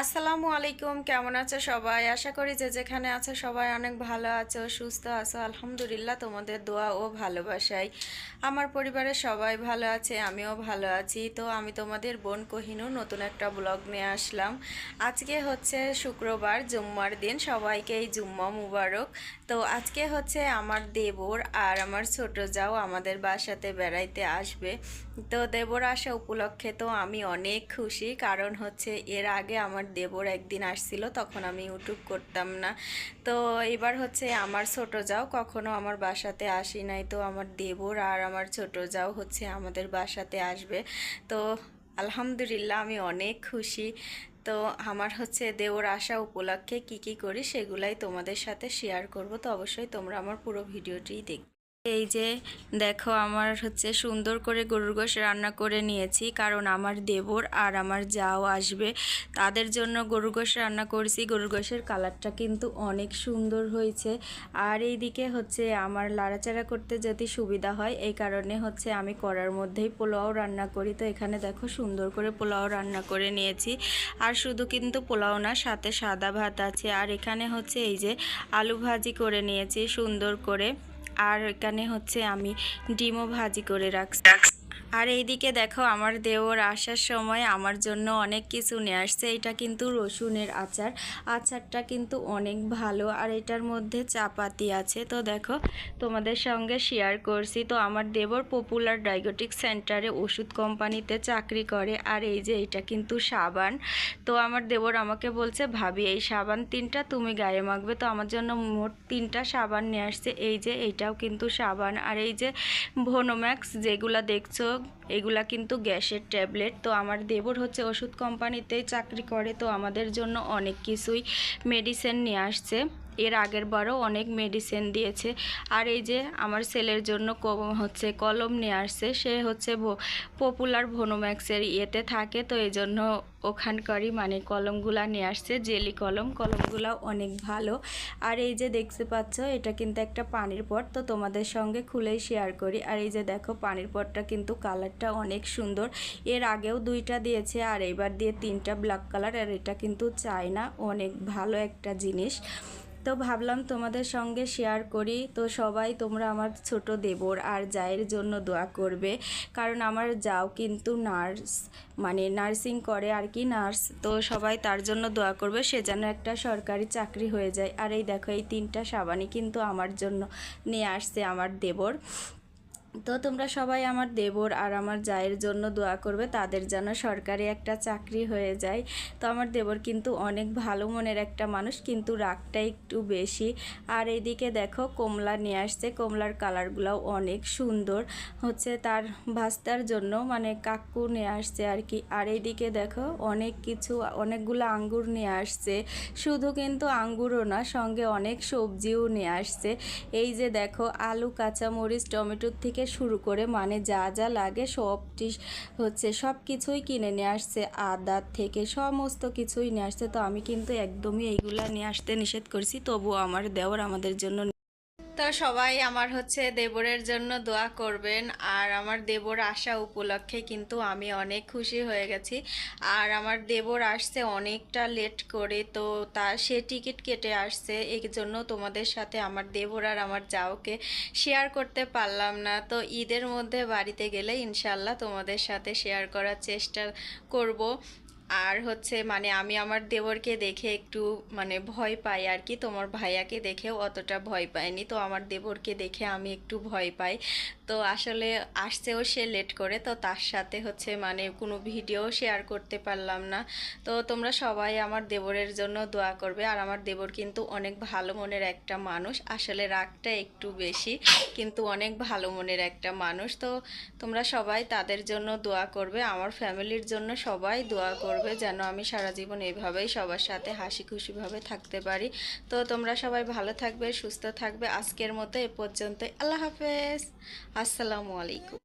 আসসালামু আলাইকুম, কেমন আছো সবাই? আশা করি যে যেখানে আছো সবাই অনেক ভালো আছো, সুস্থ আছো। আলহামদুলিল্লাহ, তোমাদের দোয়া ও ভালোবাসায় আমার পরিবারের সবাই ভালো আছে, আমিও ভালো আছি। তো আমি তোমাদের বোন কোহিনুর নতুন একটা ব্লগ নিয়ে আসলাম। আজকে হচ্ছে শুক্রবার, জুম্মার দিন। সবাইকে এই জুম্মা মুবারক। তো আজকে হচ্ছে আমার দেবর আর আমার ছোট জাও আমাদের বাসাতে বেড়াইতে আসবে। তো দেবর আসা উপলক্ষে তো আমি অনেক খুশি, কারণ হচ্ছে এর আগে আমার দেবর একদিন আসছিল, তখন আমি ইউটিউব করতাম না। তো এবার হচ্ছে আমার ছোট জাও কখনো আমার বাসাতে আসি নাই, তো আমার দেবর আর আমার ছোট জাও হচ্ছে আমাদের বাসাতে আসবে। তো আলহামদুলিল্লাহ, আমি অনেক খুশি। তো আমার হচ্ছে দেওর আসা উপলক্ষে কি কি করি সেগুলাই তোমাদের সাথে শেয়ার করব। তো অবশ্যই তোমরা আমার পুরো ভিডিওটি দেখবে। এই যে দেখো, আমার হচ্ছে সুন্দর করে গরুর গোশ রান্না করে নিয়েছি, কারণ আমার দেবর আর আমার জাও আসবে, তাদের জন্য গরুর গোশ রান্না করেছি। গরুর গোশের কালারটা কিন্তু অনেক সুন্দর হয়েছে। আর এইদিকে হচ্ছে আমার লাড়াচাড়া করতে যদি সুবিধা হয়, এই কারণে হচ্ছে আমি কড়ার মধ্যেই পোলাও রান্না করি। তো এখানে দেখো সুন্দর করে পোলাও রান্না করে নিয়েছি। আর শুধু কিন্তু পোলাও না, সাথে সাদা ভাত আছে। আর এখানে হচ্ছে এই যে আলু ভাজি করে নিয়েছি সুন্দর করে। আর এখানে হচ্ছে আমি ডিমও ভাজি করে রাখছি। আর এইদিকে দেখো, আমার দেওর আসার সময় আমার জন্য অনেক কিছু নিয়ে আসছে। এটা কিন্তু রসুনের আচার। আচারটা কিন্তু অনেক ভালো, আর এটার মধ্যে চাপাতি আছে। তো দেখো, তোমাদের সঙ্গে শেয়ার করছি। তো আমার দেবর পপুলার ডায়াগনস্টিক সেন্টারে ওষুধ কোম্পানিতে চাকরি করে। আর এই যে এটা কিন্তু সাবান। তো আমার দেবর আমাকে বলছে, ভাবি এই সাবান 3টা তুমি গায়ে মাখবে। তো আমার জন্য মোট 3টা সাবান নিয়ে আসছে। এই যে এইটাও কিন্তু সাবান। আর এই যে ভোনোম্যাক্স যেগুলা দেখছো, এগুলা কিন্তু গ্যাসের ট্যাবলেট। তো আমার দেবর হচ্ছে ওষুধ কোম্পানিতেই চাকরি করে, তো আমাদের জন্য অনেক কিছুই মেডিসিন নিয়ে আসছে। এর আগের বারও অনেক মেডিসিন দিয়েছে। আর এই যে আমার ছেলের জন্য হচ্ছে কলম নিয়ে আসছে। সে হচ্ছে পপুলার ভোনোম্যাক্সের ইয়েতে থাকে, তো এই জন্য ওখানকারই মানে কলমগুলা নিয়ে আসছে, জেলি কলম। কলমগুলো অনেক ভালো। আর এই যে দেখতে পাচ্ছ, এটা কিন্তু একটা পানির পট। তো তোমাদের সঙ্গে খুলেই শেয়ার করি। আর এই যে দেখো, পানির পটটা কিন্তু কালারটা অনেক সুন্দর। এর আগেও 2টা দিয়েছে, আর এইবার দিয়ে 3টা ব্ল্যাক কালার। আর এটা কিন্তু চায়না, অনেক ভালো একটা জিনিস। তো ভাবলাম তোমাদের সঙ্গে শেয়ার করি। তো সবাই তোমরা আমার ছোট দেবর আর জায়ের জন্য দোয়া করবে, কারণ আমার জাও কিন্তু নার্স, মানে নার্সিং করে আর কি, নার্স। তো সবাই তার জন্য দোয়া করবে, সে যেন একটা সরকারি চাকরি হয়ে যায়। আর এই দেখো, এই 3টা সাবানই কিন্তু আমার জন্য নিয়ে আসছে আমার দেবর। তো তোমরা সবাই আমার দেবর আর আমার জায়ের জন্য দোয়া করবে, তাদের যেন সরকারি একটা চাকরি হয়ে যায়। তো আমার দেবর কিন্তু অনেক ভালো মনের একটা মানুষ, কিন্তু রাগটা একটু বেশি। আর এইদিকে দেখো, কমলা নিয়ে আসছে। কমলার কালারগুলোও অনেক সুন্দর, হচ্ছে তার ভাস্তার জন্য, মানে কাকু নিয়ে আসছে আর কি। আর এইদিকে দেখো, অনেক কিছু, অনেকগুলো আঙ্গুর নিয়ে আসছে। শুধু কিন্তু আঙ্গুরও না, সঙ্গে অনেক সবজিও নিয়ে আসছে। এই যে দেখো, আলু, কাঁচামরিচ, টমেটোর থেকে শুরু করে মানে যা যা লাগে সবটি হচ্ছে সব কিছুই কিনে নিয়ে আসছে, আদা থেকে সমস্ত কিছুই নিয়ে আসছে। তো আমি কিন্তু একদমই এইগুলা নিয়ে আসতে নিষেধ করছি, তবুও আমার দেওর আমাদের জন্য। তো সবাই আমার হচ্ছে দেবরের জন্য দোয়া করবেন। আর আমার দেবর আসা উপলক্ষে কিন্তু আমি অনেক খুশি হয়ে গেছি। আর আমার দেবর আসছে অনেকটা লেট করে, তো সে টিকিট কেটে আসছে, এই জন্য তোমাদের সাথে আমার দেবর আর আমার জাওকে শেয়ার করতে পারলাম না। তো ঈদের মধ্যে বাড়িতে গেলে ইনশাল্লাহ তোমাদের সাথে শেয়ার করার চেষ্টা করব। আর হচ্ছে মানে আমি আমার দেবরকে দেখে একটু মানে ভয় পাই আর কি, তোমার ভাইয়াকে দেখেও অতটা ভয় পাইনি, তো আমার দেবরকে দেখে আমি একটু ভয় পাই। তো আসলে আসছেও সে লেট করে, তো তার সাথে হচ্ছে মানে কোনো ভিডিও শেয়ার করতে পারলাম না। তো তোমরা সবাই আমার দেবরের জন্য দোয়া করবে। আর আমার দেবর কিন্তু অনেক ভালো মনের একটা মানুষ, আসলে রাগটা একটু বেশি, কিন্তু অনেক ভালো মনের একটা মানুষ। তো তোমরা সবাই তাদের জন্য দোয়া করবে, আমার ফ্যামিলির জন্য সবাই দোয়া করবে, যেন আমি সারা জীবন এইভাবেই সবার সাথে হাসি খুশিভাবে থাকতে পারি। তো তোমরা সবাই ভালো থাকবে, সুস্থ থাকবে। আজকের মতো এ পর্যন্তই। আল্লাহ হাফেজ। আসসালামু আলাইকুম।